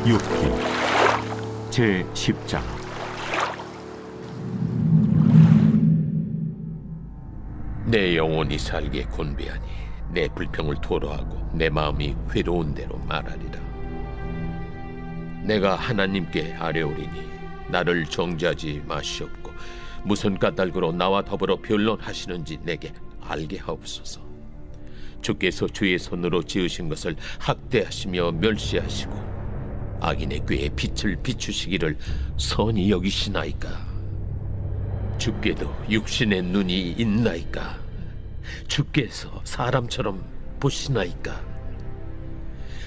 욥기 제10장. 내 영혼이 살게 곤비하니 내 불평을 토로하고 내 마음이 괴로운 대로 말하리라. 내가 하나님께 아뢰오리니 나를 정죄하지 마시옵고 무슨 까닭으로 나와 더불어 변론하시는지 내게 알게 하옵소서. 주께서 주의 손으로 지으신 것을 학대하시며 멸시하시고 악인의 꾀에 빛을 비추시기를 선히 여기시나이까? 주께도 육신의 눈이 있나이까? 주께서 사람처럼 보시나이까?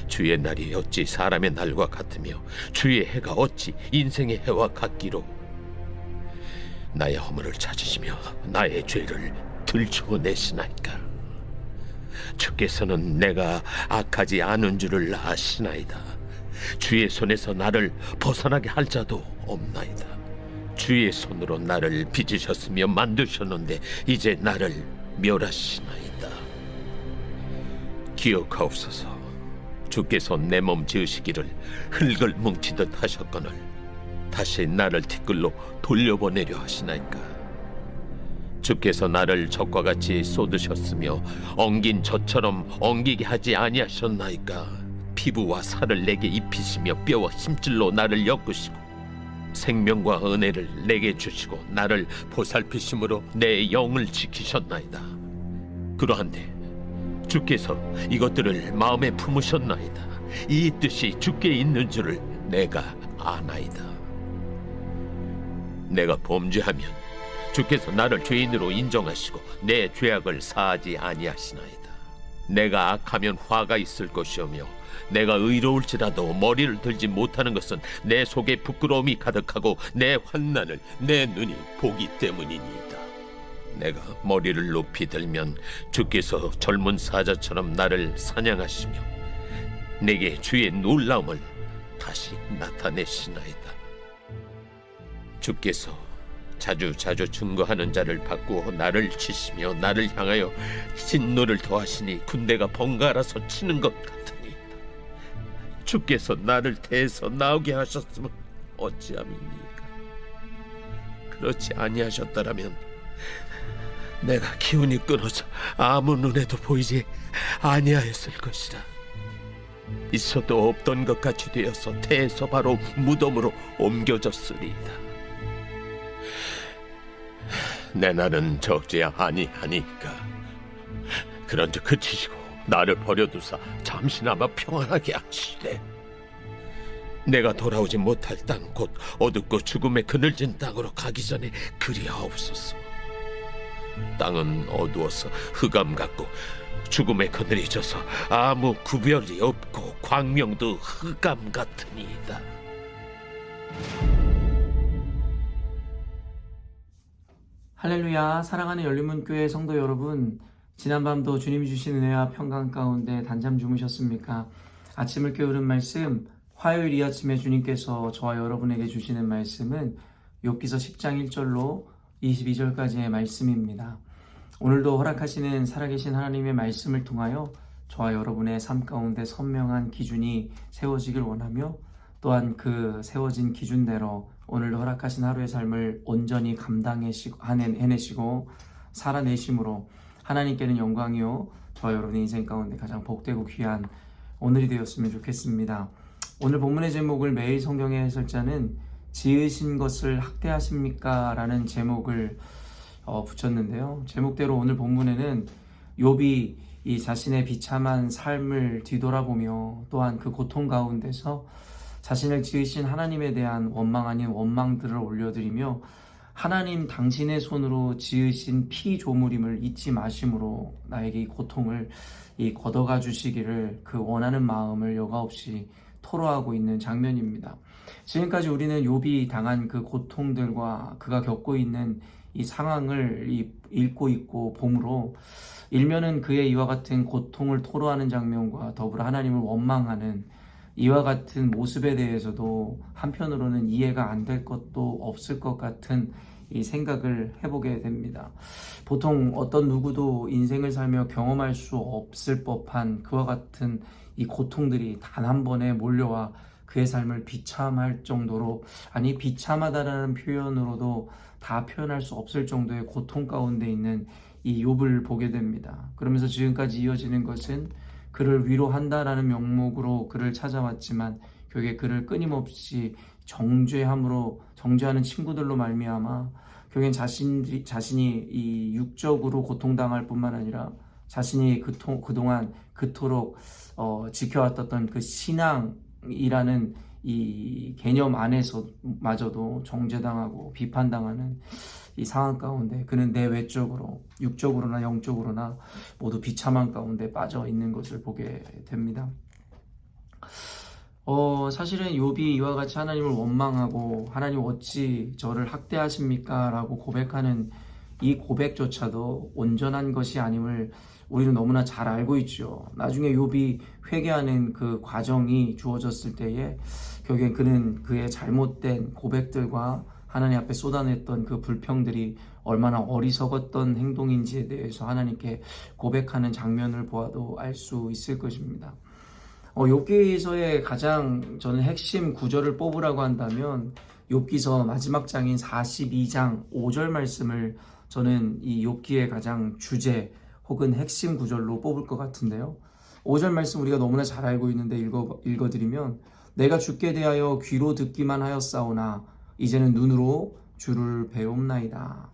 주의 날이 어찌 사람의 날과 같으며 주의 해가 어찌 인생의 해와 같기로? 나의 허물을 찾으시며 나의 죄를 들추어내시나이까? 주께서는 내가 악하지 않은 줄을 아시나이다. 주의 손에서 나를 벗어나게 할 자도 없나이다. 주의 손으로 나를 빚으셨으며 만드셨는데 이제 나를 멸하시나이다. 기억하옵소서. 주께서 내 몸 지으시기를 흙을 뭉치듯 하셨거늘 다시 나를 티끌로 돌려보내려 하시나이까? 주께서 나를 젖과 같이 쏟으셨으며 엉긴 젖처럼 엉기게 하지 아니하셨나이까? 피부와 살을 내게 입히시며 뼈와 힘줄로 나를 엮으시고 생명과 은혜를 내게 주시고 나를 보살피심으로 내 영을 지키셨나이다. 그러한데 주께서 이것들을 마음에 품으셨나이다. 이 뜻이 주께 있는 줄을 내가 아나이다. 내가 범죄하면 주께서 나를 죄인으로 인정하시고 내 죄악을 사하지 아니하시나이다. 내가 악하면 화가 있을 것이오며 내가 의로울지라도 머리를 들지 못하는 것은 내 속에 부끄러움이 가득하고 내 환난을 내 눈이 보기 때문이니이다. 내가 머리를 높이 들면 주께서 젊은 사자처럼 나를 사냥하시며 내게 주의 놀라움을 다시 나타내시나이다. 주께서 자주 증거하는 자를 바꾸어 나를 치시며 나를 향하여 진노를 더하시니 군대가 번갈아서 치는 것 같으니이다. 주께서 나를 대해서 나오게 하셨으면 어찌함이니까? 그렇지 아니하셨더라면 내가 기운이 끊어져 아무 눈에도 보이지 아니하였을 것이라. 있어도 없던 것 같이 되어서 태에서 바로 무덤으로 옮겨졌으리이다. 내 날은 적지 아니하니까 그런즉 그치시고 나를 버려두사 잠시나마 평안하게 하시되 내가 돌아오지 못할 땅 곧 어둡고 죽음에 그늘진 땅으로 가기 전에 그리하옵소서. 땅은 어두워서 흑암 같고 죽음의 그늘이 져서 아무 구별이 없고 광명도 흑암 같으니이다. 할렐루야. 사랑하는 열린문교회 성도 여러분, 지난밤도 주님이 주신 은혜와 평강 가운데 단잠 주무셨습니까? 아침을 깨우는 말씀, 화요일 이 아침에 주님께서 저와 여러분에게 주시는 말씀은 욥기서 10장 1절로 22절까지의 말씀입니다. 오늘도 허락하시는 살아계신 하나님의 말씀을 통하여 저와 여러분의 삶 가운데 선명한 기준이 세워지길 원하며 또한 그 세워진 기준대로 오늘도 허락하신 하루의 삶을 온전히 해내시고 살아내심으로 하나님께는 영광이요 저와 여러분의 인생 가운데 가장 복되고 귀한 오늘이 되었으면 좋겠습니다. 오늘 본문의 제목을 매일 성경의 해설자는 지으신 것을 학대하십니까? 라는 제목을 붙였는데요. 제목대로 오늘 본문에는 욥이 이 자신의 비참한 삶을 뒤돌아보며 또한 그 고통 가운데서 자신을 지으신 하나님에 대한 원망 아닌 원망들을 올려드리며 하나님 당신의 손으로 지으신 피조물임을 잊지 마심으로 나에게 이 고통을 걷어가 주시기를 그 원하는 마음을 여과없이 토로하고 있는 장면입니다. 지금까지 우리는 욥이 당한 그 고통들과 그가 겪고 있는 이 상황을 읽고 있고 봄으로 일면은 그의 이와 같은 고통을 토로하는 장면과 더불어 하나님을 원망하는 이와 같은 모습에 대해서도 한편으로는 이해가 안 될 것도 없을 것 같은 이 생각을 해보게 됩니다. 보통 어떤 누구도 인생을 살며 경험할 수 없을 법한 그와 같은 이 고통들이 단 한 번에 몰려와 그의 삶을 비참할 정도로, 아니 비참하다라는 표현으로도 다 표현할 수 없을 정도의 고통 가운데 있는 이 욥을 보게 됩니다. 그러면서 지금까지 이어지는 것은 그를 위로한다라는 명목으로 그를 찾아왔지만 결국에 그를 끊임없이 정죄하는 친구들로 말미암아 결국엔 자신이 이 육적으로 고통당할 뿐만 아니라 자신이 그동안 그토록 지켜왔던 그 신앙이라는 이 개념 안에서마저도 정죄당하고 비판당하는 이 상황 가운데 그는 내 외적으로 육적으로나 영적으로나 모두 비참한 가운데 빠져 있는 것을 보게 됩니다. 사실은 욥이 이와 같이 하나님을 원망하고 하나님 어찌 저를 학대하십니까? 라고 고백하는 이 고백조차도 온전한 것이 아님을 우리는 너무나 잘 알고 있죠. 나중에 욥이 회개하는 그 과정이 주어졌을 때에 결국엔 그는 그의 잘못된 고백들과 하나님 앞에 쏟아냈던 그 불평들이 얼마나 어리석었던 행동인지에 대해서 하나님께 고백하는 장면을 보아도 알 수 있을 것입니다. 욥기서의 가장 저는 핵심 구절을 뽑으라고 한다면 욥기서 마지막 장인 42장 5절 말씀을 저는 이 욥기의 가장 주제 혹은 핵심 구절로 뽑을 것 같은데요. 5절 말씀 우리가 너무나 잘 알고 있는데 읽어드리면 내가 주께 대하여 귀로 듣기만 하였사오나 이제는 눈으로 주를 배움나이다.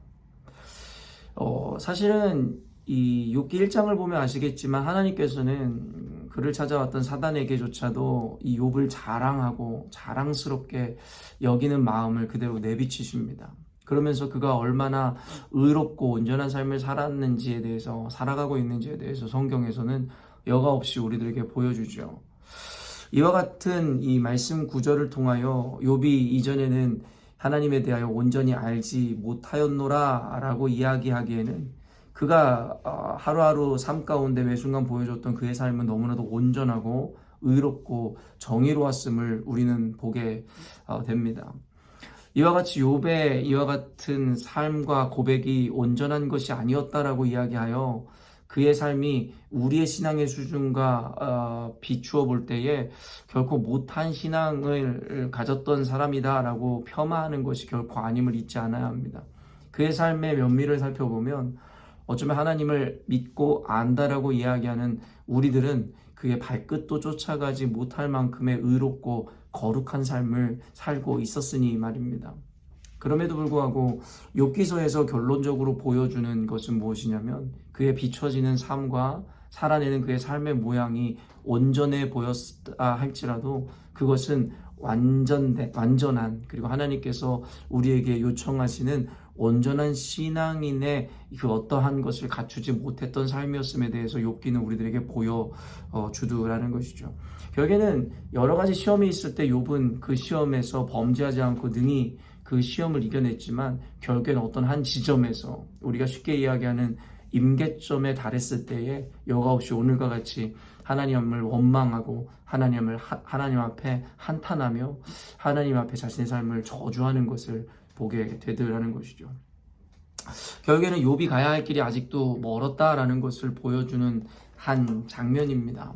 사실은 이 욥기 1장을 보면 아시겠지만 하나님께서는 그를 찾아왔던 사단에게조차도 이 욥을 자랑하고 자랑스럽게 여기는 마음을 그대로 내비치십니다. 그러면서 그가 얼마나 의롭고 온전한 삶을 살아가고 있는지에 대해서 성경에서는 여과 없이 우리들에게 보여주죠. 이와 같은 이 말씀 구절을 통하여 욥이 이전에는 하나님에 대하여 온전히 알지 못하였노라 라고 이야기하기에는 그가 하루하루 삶 가운데 매 순간 보여줬던 그의 삶은 너무나도 온전하고 의롭고 정의로웠음을 우리는 보게 됩니다. 이와 같이 욥의 이와 같은 삶과 고백이 온전한 것이 아니었다라고 이야기하여 그의 삶이 우리의 신앙의 수준과 비추어 볼 때에 결코 못한 신앙을 가졌던 사람이다라고 폄하하는 것이 결코 아님을 잊지 않아야 합니다. 그의 삶의 면밀을 살펴보면 어쩌면 하나님을 믿고 안다라고 이야기하는 우리들은 그의 발끝도 쫓아가지 못할 만큼의 의롭고 거룩한 삶을 살고 있었으니 말입니다. 그럼에도 불구하고 욥기서에서 결론적으로 보여주는 것은 무엇이냐면 그의 비춰지는 삶과 살아내는 그의 삶의 모양이 온전해 보였다 할지라도 그것은 완전한 그리고 하나님께서 우리에게 요청하시는 온전한 신앙인의 그 어떠한 것을 갖추지 못했던 삶이었음에 대해서 욥기는 우리들에게 보여주더라는 것이죠. 결국에는 여러 가지 시험이 있을 때 욥은 그 시험에서 범죄하지 않고 능히 그 시험을 이겨냈지만 결국에는 어떤 한 지점에서 우리가 쉽게 이야기하는 임계점에 달했을 때에 여과 없이 오늘과 같이 하나님을 원망하고 하나님 앞에 한탄하며 하나님 앞에 자신의 삶을 저주하는 것을 보게 되더라는 것이죠. 결국에는 욥이 가야 할 길이 아직도 멀었다라는 것을 보여주는 한 장면입니다.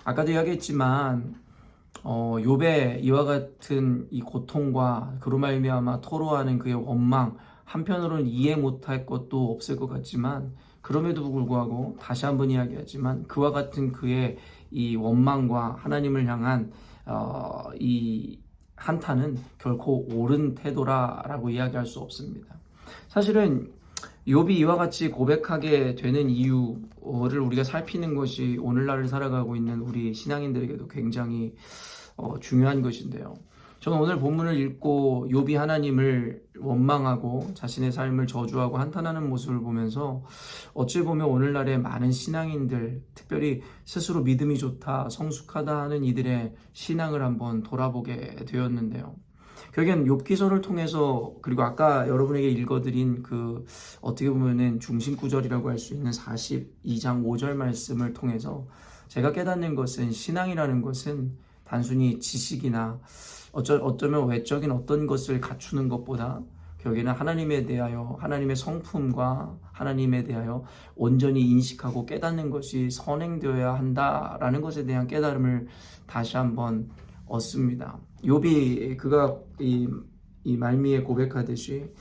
아까도 이야기했지만 욥의 이와 같은 이 고통과 그로 말미암아 토로하는 그의 원망, 한편으로는 이해 못할 것도 없을 것 같지만 그럼에도 불구하고 다시 한번 이야기하지만 그와 같은 그의 이 원망과 하나님을 향한 이 한탄은 결코 옳은 태도라고 이야기할 수 없습니다. 사실은 욥이 이와 같이 고백하게 되는 이유를 우리가 살피는 것이 오늘날을 살아가고 있는 우리 신앙인들에게도 굉장히 중요한 것인데요. 저는 오늘 본문을 읽고 욥이 하나님을 원망하고 자신의 삶을 저주하고 한탄하는 모습을 보면서 어찌 보면 오늘날의 많은 신앙인들, 특별히 스스로 믿음이 좋다, 성숙하다 하는 이들의 신앙을 한번 돌아보게 되었는데요. 결국엔 욥기서를 통해서 그리고 아까 여러분에게 읽어드린 그 어떻게 보면은 중심 구절이라고 할 수 있는 42장 5절 말씀을 통해서 제가 깨닫는 것은 신앙이라는 것은 단순히 지식이나 어쩌면 외적인 어떤 것을 갖추는 것보다 결국에는 하나님에 대하여 하나님의 성품과 하나님에 대하여 온전히 인식하고 깨닫는 것이 선행되어야 한다라는 것에 대한 깨달음을 다시 한번 얻습니다. 욥이 그가 이 말미에 고백하듯이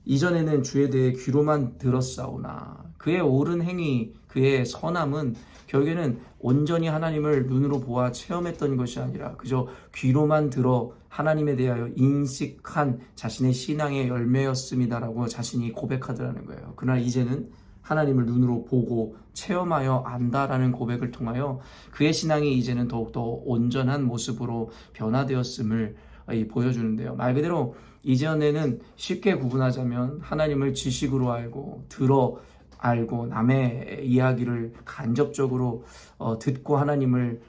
이전에는 주에 대해 귀로만 들었사오나 그의 옳은 행위, 그의 선함은 결국에는 온전히 하나님을 눈으로 보아 체험했던 것이 아니라 그저 귀로만 들어 하나님에 대하여 인식한 자신의 신앙의 열매였습니다라고 자신이 고백하더라는 거예요. 그러나 이제는 하나님을 눈으로 보고 체험하여 안다라는 고백을 통하여 그의 신앙이 이제는 더욱더 온전한 모습으로 변화되었음을 보여주는데요. 말 그대로 이전에는 쉽게 구분하자면 하나님을 지식으로 알고 들어 알고 남의 이야기를 간접적으로 듣고 하나님을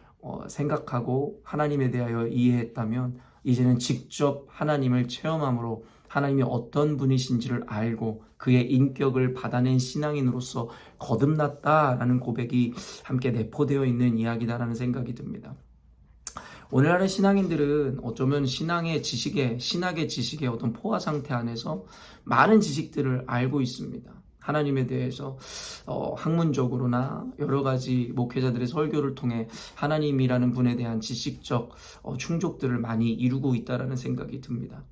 생각하고 하나님에 대하여 이해했다면 이제는 직접 하나님을 체험함으로 하나님이 어떤 분이신지를 알고 그의 인격을 받아낸 신앙인으로서 거듭났다라는 고백이 함께 내포되어 있는 이야기다라는 생각이 듭니다. 오늘날의 신앙인들은 어쩌면 신학의 지식의 어떤 포화 상태 안에서 많은 지식들을 알고 있습니다. 하나님에 대해서 학문적으로나 여러 가지 목회자들의 설교를 통해 하나님이라는 분에 대한 지식적 충족들을 많이 이루고 있다라는 생각이 듭니다.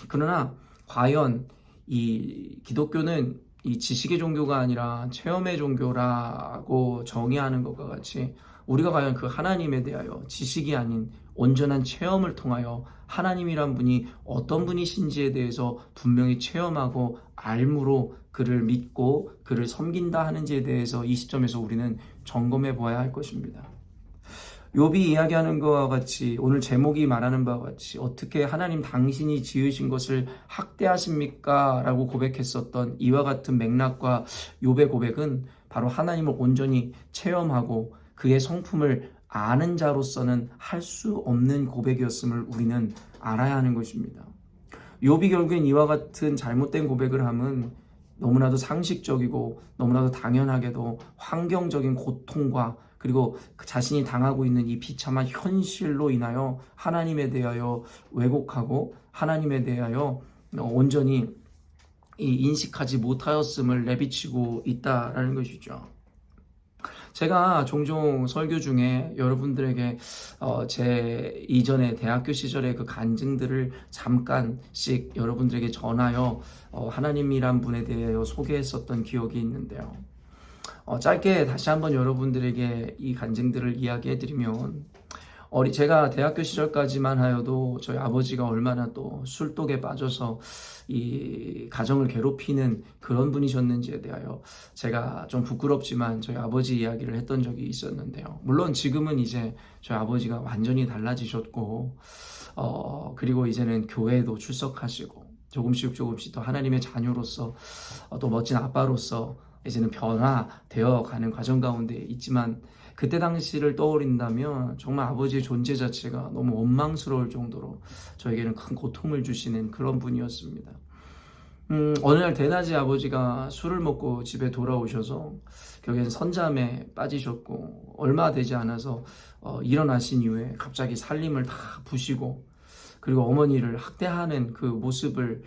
그러나 과연 이 기독교는 이 지식의 종교가 아니라 체험의 종교라고 정의하는 것과 같이 우리가 과연 그 하나님에 대하여 지식이 아닌 온전한 체험을 통하여 하나님이란 분이 어떤 분이신지에 대해서 분명히 체험하고 알므로 그를 믿고 그를 섬긴다 하는지에 대해서 이 시점에서 우리는 점검해 보아야 할 것입니다. 욥이 이야기하는 것과 같이 오늘 제목이 말하는 바와 같이 어떻게 하나님 당신이 지으신 것을 학대하십니까? 라고 고백했었던 이와 같은 맥락과 욥의 고백은 바로 하나님을 온전히 체험하고 그의 성품을 아는 자로서는 할 수 없는 고백이었음을 우리는 알아야 하는 것입니다. 욥이 결국엔 이와 같은 잘못된 고백을 함은 너무나도 상식적이고 너무나도 당연하게도 환경적인 고통과 그리고 자신이 당하고 있는 이 비참한 현실로 인하여 하나님에 대하여 왜곡하고 하나님에 대하여 온전히 인식하지 못하였음을 내비치고 있다라는 것이죠. 제가 종종 설교 중에 여러분들에게 제 이전에 대학교 시절의 그 간증들을 잠깐씩 여러분들에게 전하여 하나님이란 분에 대하여 소개했었던 기억이 있는데요. 짧게 다시 한번 여러분들에게 이 간증들을 이야기해드리면 제가 대학교 시절까지만 하여도 저희 아버지가 얼마나 또 술독에 빠져서 이 가정을 괴롭히는 그런 분이셨는지에 대하여 제가 좀 부끄럽지만 저희 아버지 이야기를 했던 적이 있었는데요. 물론 지금은 이제 저희 아버지가 완전히 달라지셨고 그리고 이제는 교회에도 출석하시고 조금씩 더 하나님의 자녀로서 또 멋진 아빠로서 이제는 변화되어 가는 과정 가운데 있지만 그때 당시를 떠올린다면 정말 아버지의 존재 자체가 너무 원망스러울 정도로 저에게는 큰 고통을 주시는 그런 분이었습니다. 어느 날 대낮에 아버지가 술을 먹고 집에 돌아오셔서 결국엔 선잠에 빠지셨고 얼마 되지 않아서 일어나신 이후에 갑자기 살림을 다 부시고 그리고 어머니를 학대하는 그 모습을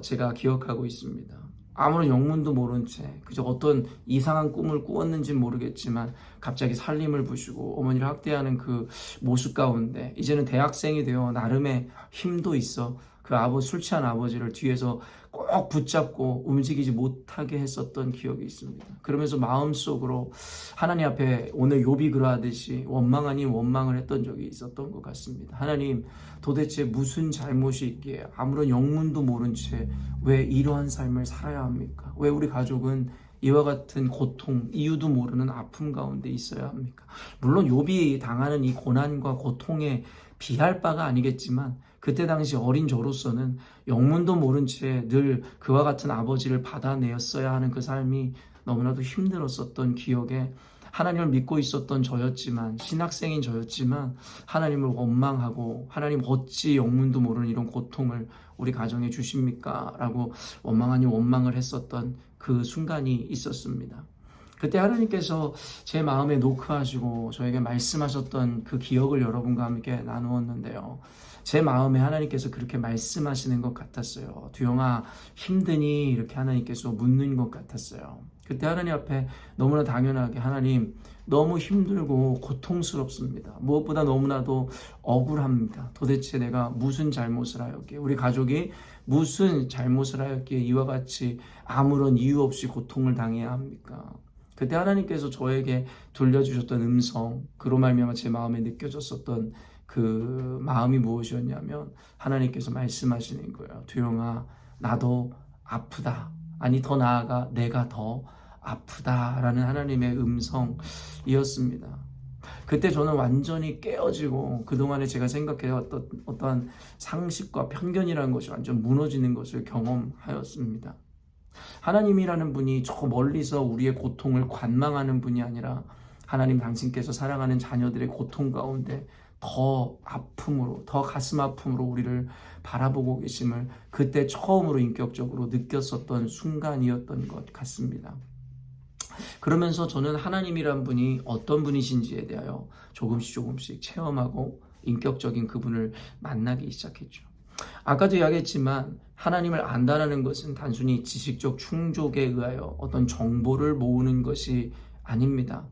제가 기억하고 있습니다. 아무런 영문도 모른 채 그저 어떤 이상한 꿈을 꾸었는지는 모르겠지만 갑자기 살림을 부시고 어머니를 학대하는 그 모습 가운데 이제는 대학생이 되어 나름의 힘도 있어 그 술 취한 아버지를 뒤에서 꼭 붙잡고 움직이지 못하게 했었던 기억이 있습니다. 그러면서 마음속으로 하나님 앞에 오늘 욥이 그러하듯이 원망 아닌 원망을 했던 적이 있었던 것 같습니다. 하나님, 도대체 무슨 잘못이 있기에 아무런 영문도 모른 채 왜 이러한 삶을 살아야 합니까? 왜 우리 가족은 이와 같은 고통, 이유도 모르는 아픔 가운데 있어야 합니까? 물론 욥이 당하는 이 고난과 고통에 비할 바가 아니겠지만 그때 당시 어린 저로서는 영문도 모른 채 늘 그와 같은 아버지를 받아내었어야 하는 그 삶이 너무나도 힘들었었던 기억에 하나님을 믿고 있었던 저였지만 신학생인 저였지만 하나님을 원망하고 하나님 어찌 영문도 모르는 이런 고통을 우리 가정에 주십니까? 라고 원망 아닌 원망을 했었던 그 순간이 있었습니다. 그때 하나님께서 제 마음에 노크하시고 저에게 말씀하셨던 그 기억을 여러분과 함께 나누었는데요. 제 마음에 하나님께서 그렇게 말씀하시는 것 같았어요. 두영아, 힘드니? 이렇게 하나님께서 묻는 것 같았어요. 그때 하나님 앞에 너무나 당연하게 하나님 너무 힘들고 고통스럽습니다. 무엇보다 너무나도 억울합니다. 도대체 내가 무슨 잘못을 하였기에 우리 가족이 무슨 잘못을 하였기에 이와 같이 아무런 이유 없이 고통을 당해야 합니까? 그때 하나님께서 저에게 들려주셨던 음성, 그로 말미암아 제 마음에 느껴졌었던 그 마음이 무엇이었냐면 하나님께서 말씀하시는 거예요. 두영아, 나도 아프다. 아니 더 나아가 내가 더 아프다라는 하나님의 음성이었습니다. 그때 저는 완전히 깨어지고 그동안에 제가 생각해왔던 어떠한 상식과 편견이라는 것이 완전 무너지는 것을 경험하였습니다. 하나님이라는 분이 저 멀리서 우리의 고통을 관망하는 분이 아니라 하나님 당신께서 사랑하는 자녀들의 고통 가운데 더 아픔으로, 더 가슴 아픔으로 우리를 바라보고 계심을 그때 처음으로 인격적으로 느꼈었던 순간이었던 것 같습니다. 그러면서 저는 하나님이란 분이 어떤 분이신지에 대하여 조금씩 체험하고 인격적인 그분을 만나기 시작했죠. 아까도 이야기했지만 하나님을 안다라는 것은 단순히 지식적 충족에 의하여 어떤 정보를 모으는 것이 아닙니다.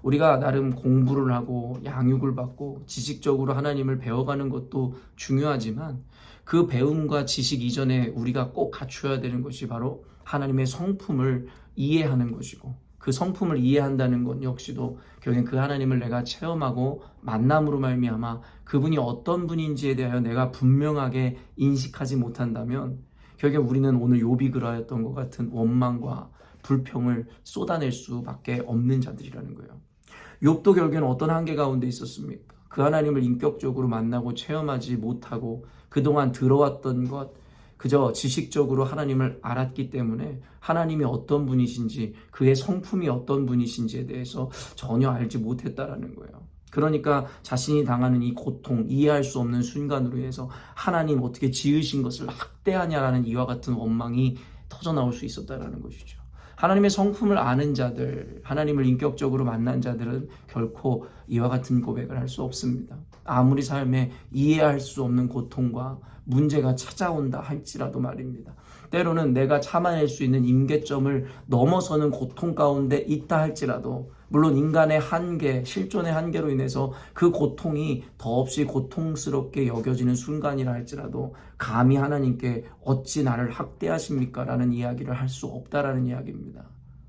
우리가 나름 공부를 하고 양육을 받고 지식적으로 하나님을 배워가는 것도 중요하지만 그 배움과 지식 이전에 우리가 꼭 갖춰야 되는 것이 바로 하나님의 성품을 이해하는 것이고, 그 성품을 이해한다는 것 역시도 결국엔 그 하나님을 내가 체험하고 만남으로 말미암아 그분이 어떤 분인지에 대하여 내가 분명하게 인식하지 못한다면 결국 우리는 오늘 욥이 그러했던 것 같은 원망과 불평을 쏟아낼 수밖에 없는 자들이라는 거예요. 욥도 결국엔 어떤 한계 가운데 있었습니까? 그 하나님을 인격적으로 만나고 체험하지 못하고 그동안 들어왔던 것, 그저 지식적으로 하나님을 알았기 때문에 하나님이 어떤 분이신지, 그의 성품이 어떤 분이신지에 대해서 전혀 알지 못했다라는 거예요. 그러니까 자신이 당하는 이 고통, 이해할 수 없는 순간으로 해서 하나님 어떻게 지으신 것을 학대하냐라는 이와 같은 원망이 터져나올 수 있었다라는 것이죠. 하나님의 성품을 아는 자들, 하나님을 인격적으로 만난 자들은 결코 이와 같은 고백을 할 수 없습니다. 아무리 삶에 이해할 수 없는 고통과 문제가 찾아온다 할지라도 말입니다. 때로는 내가 참아낼 수 있는 임계점을 넘어서는 고통 가운데 있다 할지라도, 물론 인간의 한계, 실존의 한계로 인해서 그 고통이 더없이 고통스럽게 여겨지는 순간이라 할지라도 감히 하나님께 어찌 나를 학대하십니까? 라는 이야기를 할 수 없다라는 이야기입니다.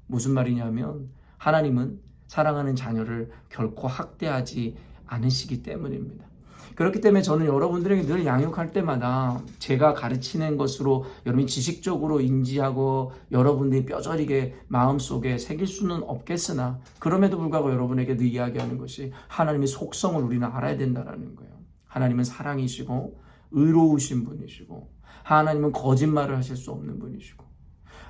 무슨 말이냐면 하나님은 사랑하는 자녀를 결코 학대하지 않으시기 때문입니다. 그렇기 때문에 저는 여러분들에게 늘 양육할 때마다 제가 가르치는 것으로 여러분이 지식적으로 인지하고 여러분들이 뼈저리게 마음속에 새길 수는 없겠으나 그럼에도 불구하고 여러분에게 늘 이야기하는 것이 하나님의 속성을 우리는 알아야 된다는 거예요. 하나님은 사랑이시고 의로우신 분이시고 하나님은 거짓말을 하실 수 없는 분이시고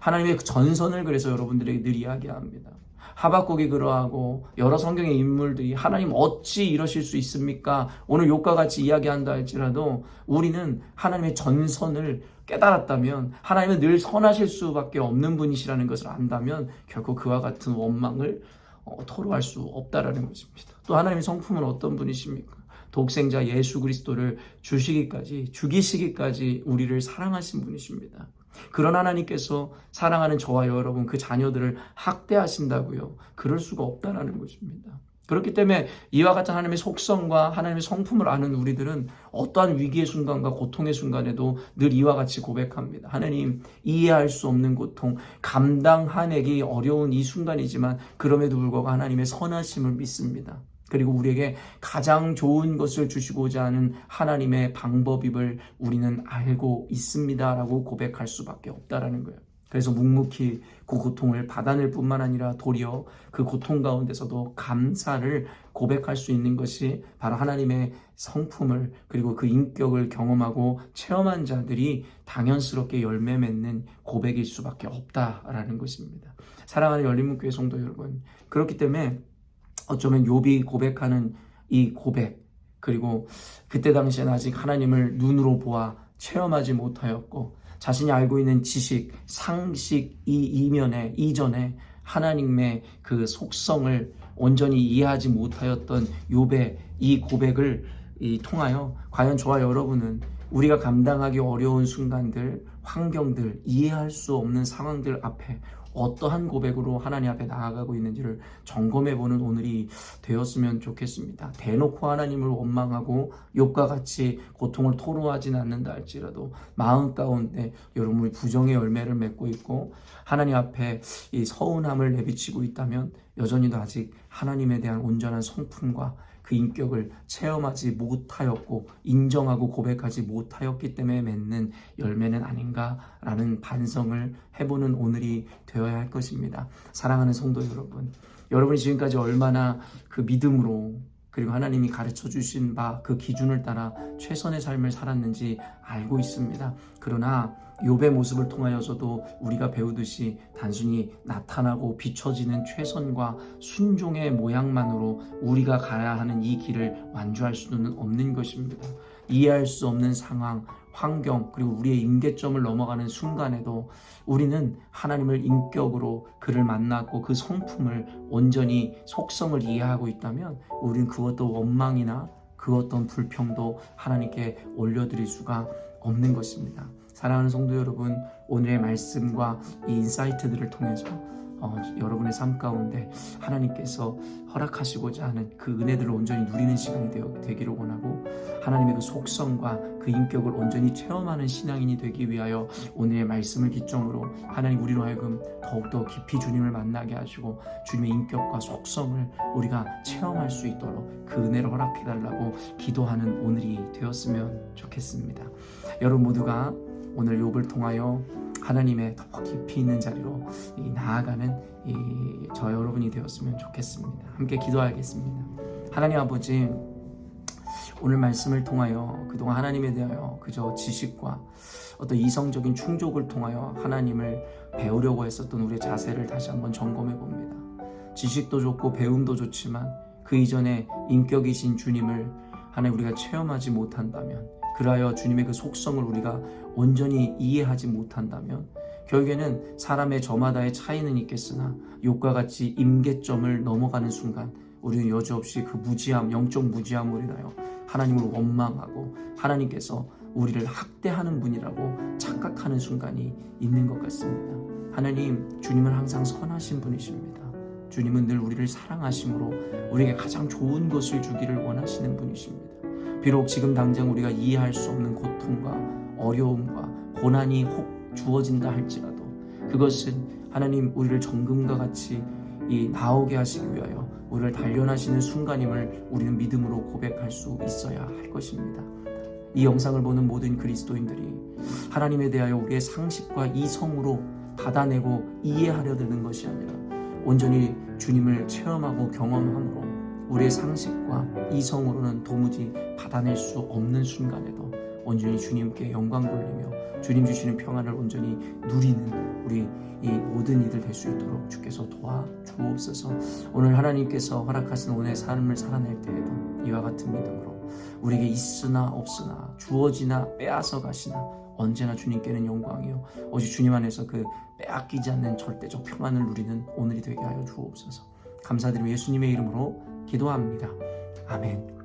하나님의 전선을 그래서 여러분들에게 늘 이야기합니다. 하박국이 그러하고 여러 성경의 인물들이 하나님 어찌 이러실 수 있습니까? 오늘 욥과 같이 이야기한다 할지라도 우리는 하나님의 전선을 깨달았다면, 하나님은 늘 선하실 수밖에 없는 분이시라는 것을 안다면 결코 그와 같은 원망을 토로할 수 없다라는 것입니다. 또 하나님의 성품은 어떤 분이십니까? 독생자 예수 그리스도를 죽이시기까지 우리를 사랑하신 분이십니다. 그런 하나님께서 사랑하는 저와 여러분, 그 자녀들을 학대하신다고요? 그럴 수가 없다라는 것입니다. 그렇기 때문에 이와 같은 하나님의 속성과 하나님의 성품을 아는 우리들은 어떠한 위기의 순간과 고통의 순간에도 늘 이와 같이 고백합니다. 하나님, 이해할 수 없는 고통, 감당하기 어려운 이 순간이지만 그럼에도 불구하고 하나님의 선하심을 믿습니다. 그리고 우리에게 가장 좋은 것을 주시고자 하는 하나님의 방법임을 우리는 알고 있습니다라고 고백할 수밖에 없다라는 거예요. 그래서 묵묵히 그 고통을 받아낼 뿐만 아니라 도리어 그 고통 가운데서도 감사를 고백할 수 있는 것이 바로 하나님의 성품을, 그리고 그 인격을 경험하고 체험한 자들이 당연스럽게 열매 맺는 고백일 수밖에 없다라는 것입니다. 사랑하는 열린문교회 성도 여러분, 그렇기 때문에 어쩌면 욥이 고백하는 이 고백, 그리고 그때 당시에는 아직 하나님을 눈으로 보아 체험하지 못하였고 자신이 알고 있는 지식, 상식 이전에 하나님의 그 속성을 온전히 이해하지 못하였던 욥의 이 고백을 통하여 과연 저와 여러분은 우리가 감당하기 어려운 순간들, 환경들, 이해할 수 없는 상황들 앞에 어떠한 고백으로 하나님 앞에 나아가고 있는지를 점검해보는 오늘이 되었으면 좋겠습니다. 대놓고 하나님을 원망하고 욥과 같이 고통을 토로하지는 않는다 할지라도 마음 가운데 여러분이 부정의 열매를 맺고 있고 하나님 앞에 이 서운함을 내비치고 있다면 여전히도 아직 하나님에 대한 온전한 성품과 그 인격을 체험하지 못하였고 인정하고 고백하지 못하였기 때문에 맺는 열매는 아닌가라는 반성을 해보는 오늘이 되어야 할 것입니다. 사랑하는 성도 여러분, 여러분이 지금까지 얼마나 그 믿음으로 그리고 하나님이 가르쳐 주신 바 그 기준을 따라 최선의 삶을 살았는지 알고 있습니다. 그러나 욥의 모습을 통하여서도 우리가 배우듯이 단순히 나타나고 비춰지는 최선과 순종의 모양만으로 우리가 가야 하는 이 길을 완주할 수는 없는 것입니다. 이해할 수 없는 상황, 환경, 그리고 우리의 임계점을 넘어가는 순간에도 우리는 하나님을 인격으로 그를 만났고 그 성품을 온전히 속성을 이해하고 있다면 우리는 그것도 원망이나 그 어떤 불평도 하나님께 올려드릴 수가 없는 것입니다. 사랑하는 성도 여러분, 오늘의 말씀과 이 인사이트들을 통해서 여러분의 삶 가운데 하나님께서 허락하시고자 하는 그 은혜들을 온전히 누리는 시간이 되기를 원하고 하나님의 그 속성과 그 인격을 온전히 체험하는 신앙인이 되기 위하여 오늘의 말씀을 기점으로 하나님 우리로 하여금 더욱더 깊이 주님을 만나게 하시고 주님의 인격과 속성을 우리가 체험할 수 있도록 그 은혜를 허락해달라고 기도하는 오늘이 되었으면 좋겠습니다. 여러분 모두가 오늘 욥을 통하여 하나님의 더 깊이 있는 자리로 나아가는 저 여러분이 되었으면 좋겠습니다. 함께 기도하겠습니다. 하나님 아버지, 오늘 말씀을 통하여 그동안 하나님에 대하여 그저 지식과 어떤 이성적인 충족을 통하여 하나님을 배우려고 했었던 우리의 자세를 다시 한번 점검해 봅니다. 지식도 좋고 배움도 좋지만 그 이전에 인격이신 주님을 하나님 우리가 체험하지 못한다면, 그리하여 주님의 그 속성을 우리가 온전히 이해하지 못한다면 결국에는 사람의 저마다의 차이는 있겠으나 욥과 같이 임계점을 넘어가는 순간 우리는 여지없이 그 무지함, 영적 무지함으로 인하여 하나님을 원망하고 하나님께서 우리를 학대하는 분이라고 착각하는 순간이 있는 것 같습니다. 하나님, 주님은 항상 선하신 분이십니다. 주님은 늘 우리를 사랑하심으로 우리에게 가장 좋은 것을 주기를 원하시는 분이십니다. 비록 지금 당장 우리가 이해할 수 없는 고통과 어려움과 고난이 혹 주어진다 할지라도 그것은 하나님 우리를 정금과 같이 나오게 하시기 위하여 우리를 단련하시는 순간임을 우리는 믿음으로 고백할 수 있어야 할 것입니다. 이 영상을 보는 모든 그리스도인들이 하나님에 대하여 우리의 상식과 이성으로 받아내고 이해하려 드는 것이 아니라 온전히 주님을 체험하고 경험함으로 우리의 상식과 이성으로는 도무지 받아낼 수 없는 순간에도 온전히 주님께 영광 돌리며 주님 주시는 평안을 온전히 누리는 우리 이 모든 이들 될 수 있도록 주께서 도와주옵소서. 오늘 하나님께서 허락하신 오늘의 삶을 살아낼 때에도 이와 같은 믿음으로 우리에게 있으나 없으나 주어지나 빼앗아 가시나 언제나 주님께는 영광이요 오직 주님 안에서 그 빼앗기지 않는 절대적 평안을 누리는 오늘이 되게 하여 주옵소서. 감사드리며 예수님의 이름으로 기도합니다. 아멘.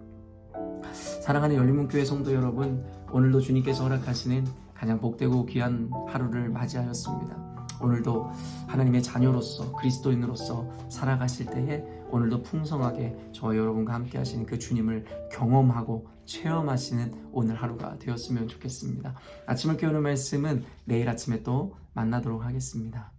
사랑하는 열린문교회 성도 여러분, 오늘도 주님께서 허락하시는 가장 복되고 귀한 하루를 맞이하였습니다. 오늘도 하나님의 자녀로서 그리스도인으로서 살아가실 때에 오늘도 풍성하게 저와 여러분과 함께 하시는 그 주님을 경험하고 체험하시는 오늘 하루가 되었으면 좋겠습니다. 아침을 깨우는 말씀은 내일 아침에 또 만나도록 하겠습니다.